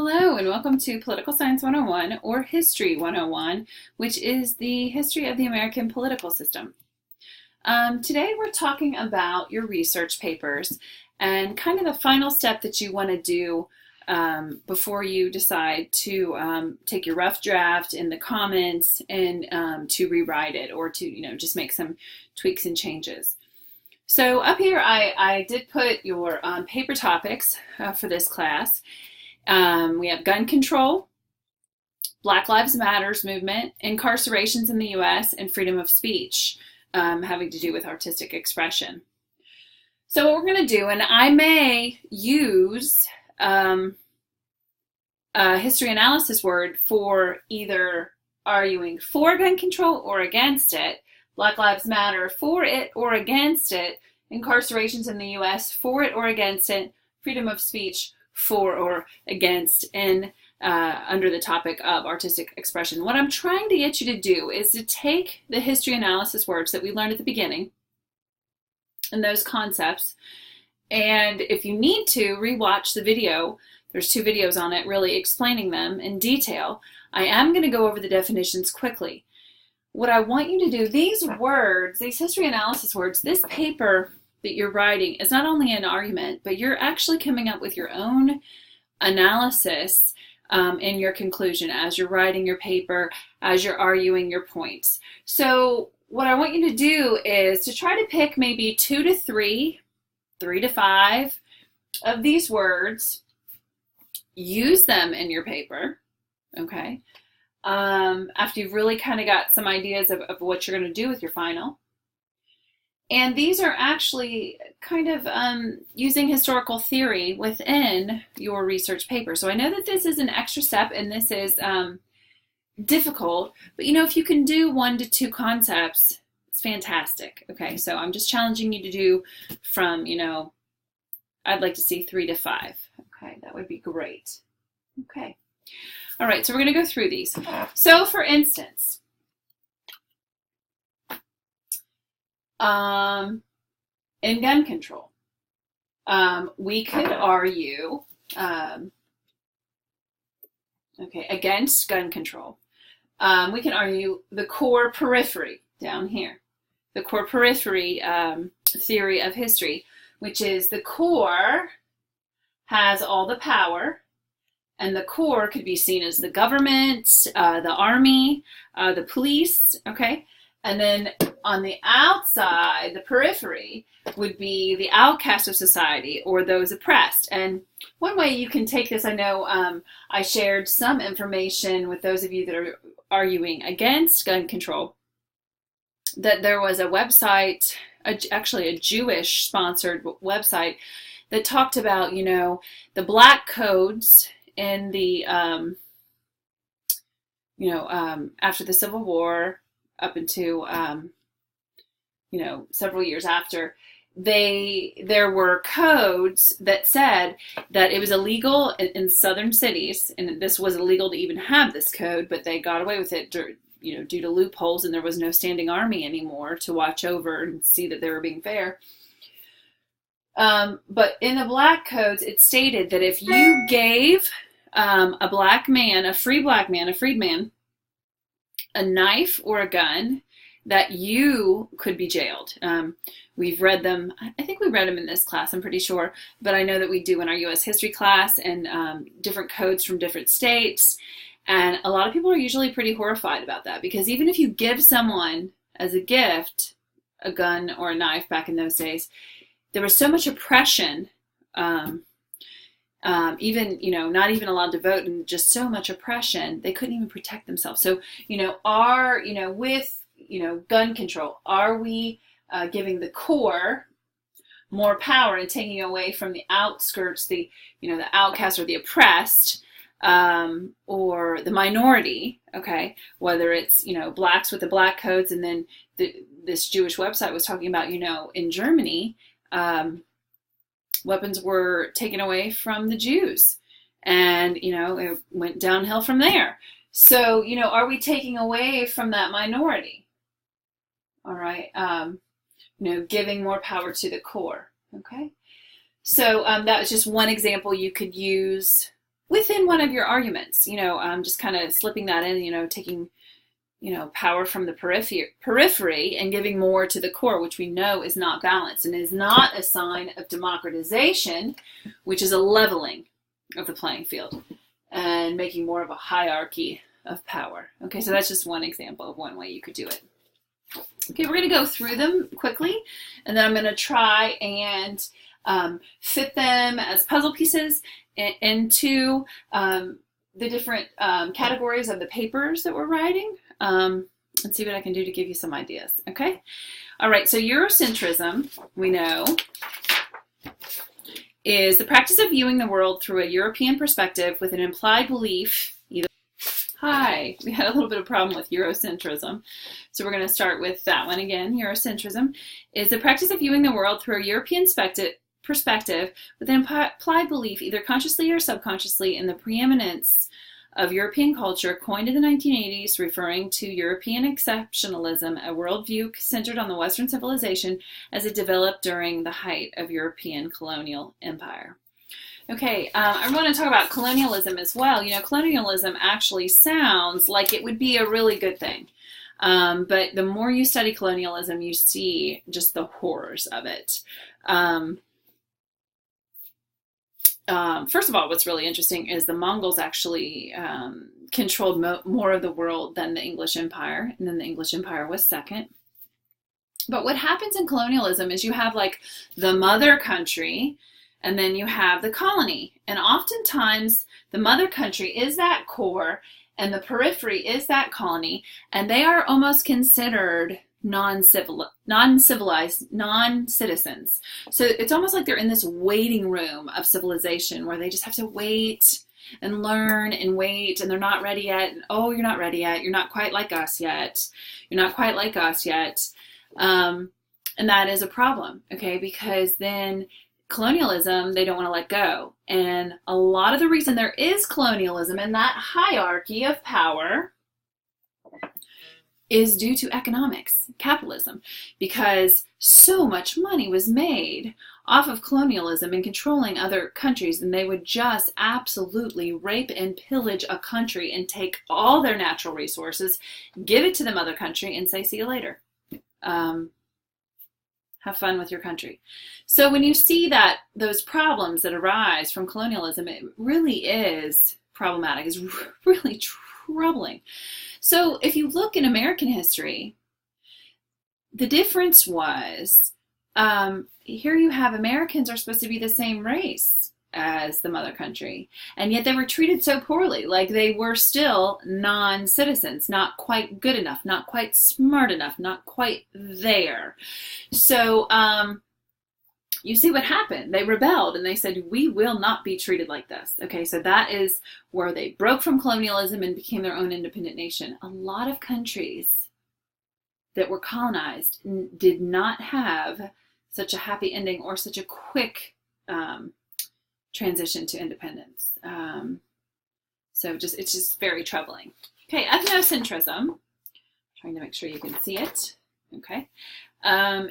Hello and welcome to Political Science 101 or History 101, which is the history of the American political system. Today we're talking about your research papers and kind of the final step that you want to do before you decide to take your rough draft in the comments and to rewrite it or to just make some tweaks and changes. So up here I did put your paper topics for this class. We have gun control, Black Lives Matters movement, incarcerations in the U.S., and freedom of speech, having to do with artistic expression. So what we're going to do, and I may use a history analysis word for either arguing for gun control or against it, Black Lives Matter for it or against it, incarcerations in the U.S. for it or against it, freedom of speech for or against, and under the topic of artistic expression. What I'm trying to get you to do is to take the history analysis words that we learned at the beginning and those concepts, and if you need to, rewatch the video. There's 2 videos on it really explaining them in detail. I am going to go over the definitions quickly. What I want you to do, these words, these history analysis words, this paper that you're writing is not only an argument, but you're actually coming up with your own analysis in your conclusion as you're writing your paper, as you're arguing your points. So what I want you to do is to try to pick maybe 2 to 3, 3 to 5 of these words, use them in your paper, okay? After you've really kind of got some ideas of what you're going to do with your final. And these are actually kind of using historical theory within your research paper. So I know that this is an extra step and this is difficult, but if you can do 1 to 2 concepts, it's fantastic. Okay, so I'm just challenging you to do from, I'd like to see 3 to 5. Okay, that would be great. Okay. All right, so we're going to go through these. So for instance, in gun control, we could argue, against gun control. We can argue the core periphery down here, the core periphery theory of history, which is the core has all the power, and the core could be seen as the government, the army, the police, okay? And then on the outside, the periphery would be the outcast of society or those oppressed. And one way you can take this, I know I shared some information with those of you that are arguing against gun control, that there was a website, actually a Jewish sponsored website, that talked about, the black codes in the, after the Civil War, up into, several years after, there were codes that said that it was illegal in southern cities, and this was illegal to even have this code, but they got away with it, due to loopholes, and there was no standing army anymore to watch over and see that they were being fair. But in the black codes, it stated that if you gave a black man, a freedman, a knife or a gun, that you could be jailed. We've read them, I think we read them in this class, I'm pretty sure, but I know that we do in our U.S. history class, and different codes from different states, and a lot of people are usually pretty horrified about that, because even if you give someone as a gift a gun or a knife back in those days, there was so much oppression, even, not even allowed to vote, and just so much oppression, they couldn't even protect themselves. So, with, gun control, are we giving the core more power and taking away from the outskirts, the outcast or the oppressed, or the minority, okay, whether it's, blacks with the black codes, and then this Jewish website was talking about, in Germany, weapons were taken away from the Jews, and, it went downhill from there. So, are we taking away from that minority? All right. Giving more power to the core. Okay. So that was just one example you could use within one of your arguments, just kind of slipping that in, taking, power from the periphery and giving more to the core, which we know is not balanced and is not a sign of democratization, which is a leveling of the playing field and making more of a hierarchy of power. Okay, so that's just one example of one way you could do it. Okay, we're going to go through them quickly, and then I'm going to try and fit them as puzzle pieces into the different categories of the papers that we're writing, and see what I can do to give you some ideas. Okay? All right, so Eurocentrism, we know, is the practice of viewing the world through a European perspective with an implied belief. Hi, we had a little bit of problem with Eurocentrism. So we're going to start with that one again. Eurocentrism is the practice of viewing the world through a European perspective with an implied belief, either consciously or subconsciously, in the preeminence of European culture, coined in the 1980s, referring to European exceptionalism, a worldview centered on the Western civilization as it developed during the height of European colonial empire. Okay, I want to talk about colonialism as well. Colonialism actually sounds like it would be a really good thing. But the more you study colonialism, you see just the horrors of it. First of all, what's really interesting is the Mongols actually controlled more of the world than the English Empire, and then the English Empire was second. But what happens in colonialism is you have like the mother country, and then you have the colony. And oftentimes the mother country is that core and the periphery is that colony, and they are almost considered non-civilized, non-citizens. So it's almost like they're in this waiting room of civilization where they just have to wait and learn and wait, and they're not ready yet. And, oh, you're not ready yet. You're not quite like us yet. You're not quite like us yet. And that is a problem, okay, because then colonialism, they don't want to let go. And a lot of the reason there is colonialism and that hierarchy of power is due to economics, capitalism, because so much money was made off of colonialism and controlling other countries, and they would just absolutely rape and pillage a country and take all their natural resources, give it to the mother country, and say, see you later. Have fun with your country. So when you see that those problems that arise from colonialism, it really is problematic. It's really troubling. So if you look in American history, the difference was, here you have Americans are supposed to be the same race as the mother country, and yet they were treated so poorly, like they were still non-citizens, not quite good enough, not quite smart enough, not quite there. So you see what happened. They rebelled and they said, we will not be treated like this. Okay, so that is where they broke from colonialism and became their own independent nation. A lot of countries that were colonized did not have such a happy ending or such a quick transition to independence. So it's just very troubling. Okay, ethnocentrism, trying to make sure you can see it. Okay,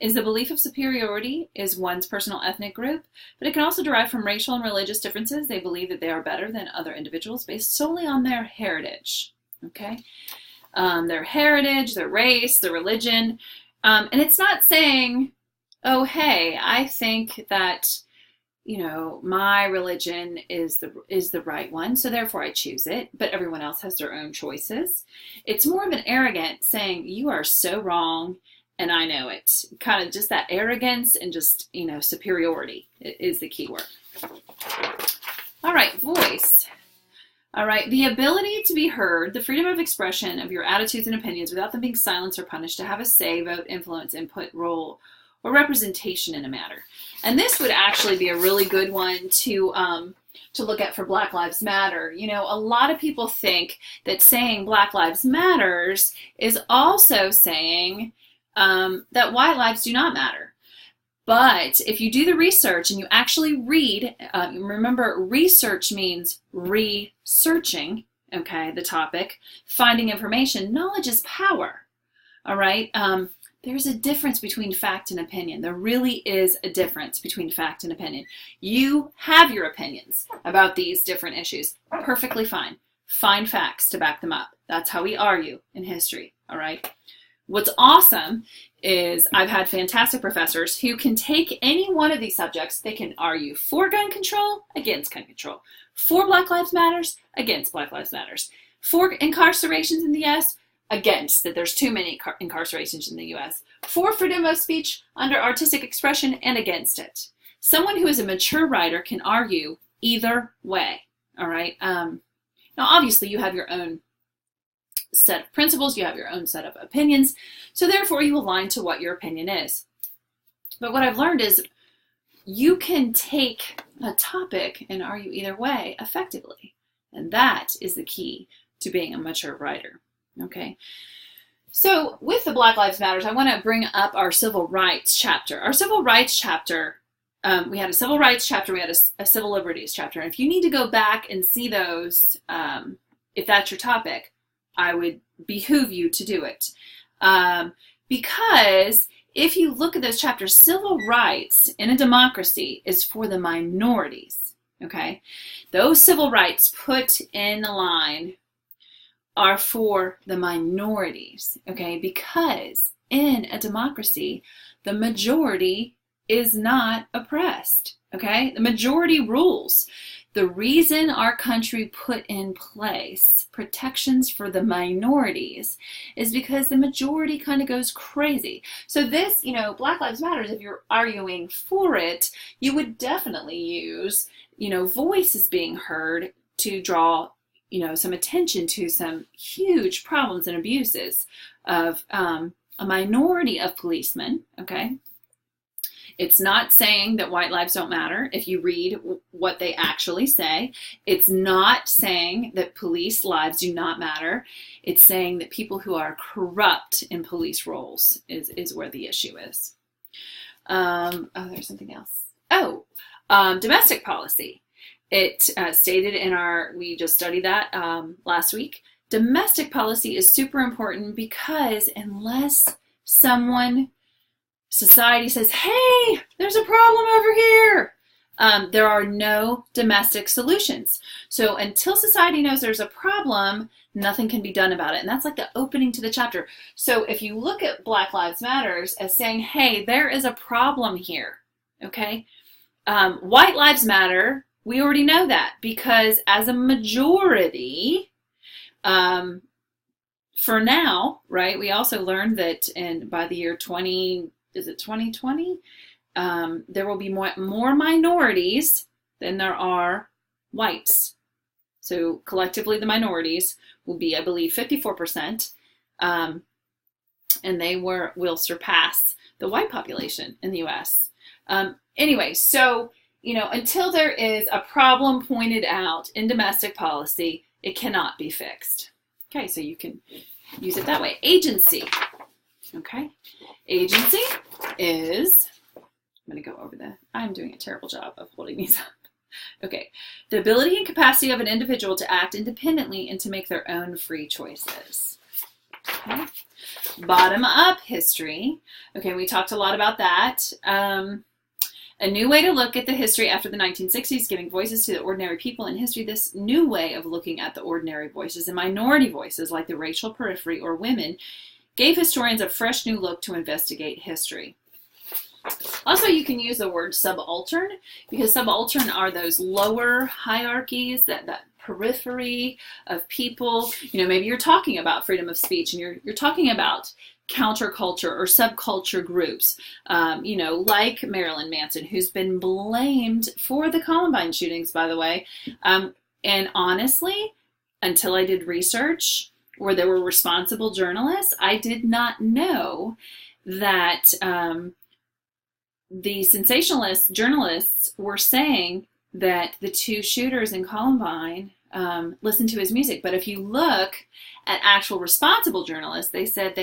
is the belief of superiority is one's personal ethnic group, but it can also derive from racial and religious differences. They believe that they are better than other individuals based solely on their heritage. Okay, their heritage, their race, their religion, and it's not saying, oh, hey, I think that my religion is the right one, so therefore I choose it, but everyone else has their own choices. It's more of an arrogant saying, you are so wrong, and I know it. Kind of just that arrogance and just, superiority is the key word. All right, voice. All right, the ability to be heard, the freedom of expression of your attitudes and opinions without them being silenced or punished, to have a say, vote, influence, input, role, or representation in a matter. And this would actually be a really good one to look at for Black Lives Matter. A lot of people think that saying Black Lives Matters is also saying that white lives do not matter. But if you do the research and you actually read, remember, research means researching, okay, the topic, finding information. Knowledge is power, all right? There's a difference between fact and opinion. There really is a difference between fact and opinion. You have your opinions about these different issues. Perfectly fine. Find facts to back them up. That's how we argue in history, all right? What's awesome is I've had fantastic professors who can take any one of these subjects. They can argue for gun control, against gun control, for Black Lives Matters, against Black Lives Matters, for incarcerations in the U.S., against that there's too many incarcerations in the U.S., for freedom of speech under artistic expression, and against it. Someone who is a mature writer can argue either way, all right? Now, obviously, you have your own set of principles, you have your own set of opinions, so therefore you align to what your opinion is. But what I've learned is you can take a topic and argue either way effectively, and that is the key to being a mature writer. Okay, so with the Black Lives Matters, I want to bring up our civil rights chapter. Our civil rights chapter, we had a civil rights chapter, we had a civil liberties chapter. And if you need to go back and see those, if that's your topic, I would behoove you to do it. Because if you look at those chapters, civil rights in a democracy is for the minorities, okay? Those civil rights put in the line are for the minorities, okay? Because in a democracy, the majority is not oppressed, okay? The majority rules. The reason our country put in place protections for the minorities is because the majority kind of goes crazy. So this, Black Lives Matters, if you're arguing for it, you would definitely use, voices being heard to draw some attention to some huge problems and abuses of a minority of policemen, okay? It's not saying that white lives don't matter if you read what they actually say. It's not saying that police lives do not matter. It's saying that people who are corrupt in police roles is where the issue is. There's something else. Domestic policy. It stated in we just studied that last week. Domestic policy is super important because unless society says, hey, there's a problem over here, there are no domestic solutions. So until society knows there's a problem, nothing can be done about it. And that's like the opening to the chapter. So if you look at Black Lives Matters as saying, hey, there is a problem here, okay? White lives matter. We already know that because as a majority, for now, right, we also learned that by the year 2020, there will be more minorities than there are whites. So collectively, the minorities will be, I believe, 54%, and they will surpass the white population in the U.S. Anyway, so until there is a problem pointed out in domestic policy, it cannot be fixed. Okay, so you can use it that way. Agency. Okay, agency is, I'm doing a terrible job of holding these up. Okay, the ability and capacity of an individual to act independently and to make their own free choices. Okay. Bottom up history. Okay, we talked a lot about that. A new way to look at the history after the 1960s, giving voices to the ordinary people in history. This new way of looking at the ordinary voices and minority voices like the racial periphery or women gave historians a fresh new look to investigate history. Also, you can use the word subaltern because subaltern are those lower hierarchies, that periphery of people. Maybe you're talking about freedom of speech and you're talking about counterculture or subculture groups, like Marilyn Manson, who's been blamed for the Columbine shootings, by the way. And honestly, until I did research where there were responsible journalists, I did not know that the sensationalist journalists were saying that the two shooters in Columbine listened to his music. But if you look at actual responsible journalists, they said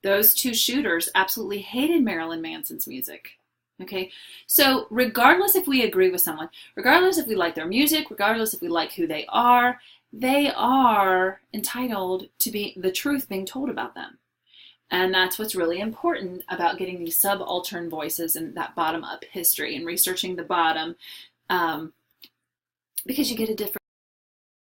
those two shooters absolutely hated Marilyn Manson's music. Okay, so regardless if we agree with someone, regardless if we like their music, regardless if we like who they are entitled to be the truth being told about them. And that's what's really important about getting these subaltern voices and that bottom-up history and researching the bottom, because you get a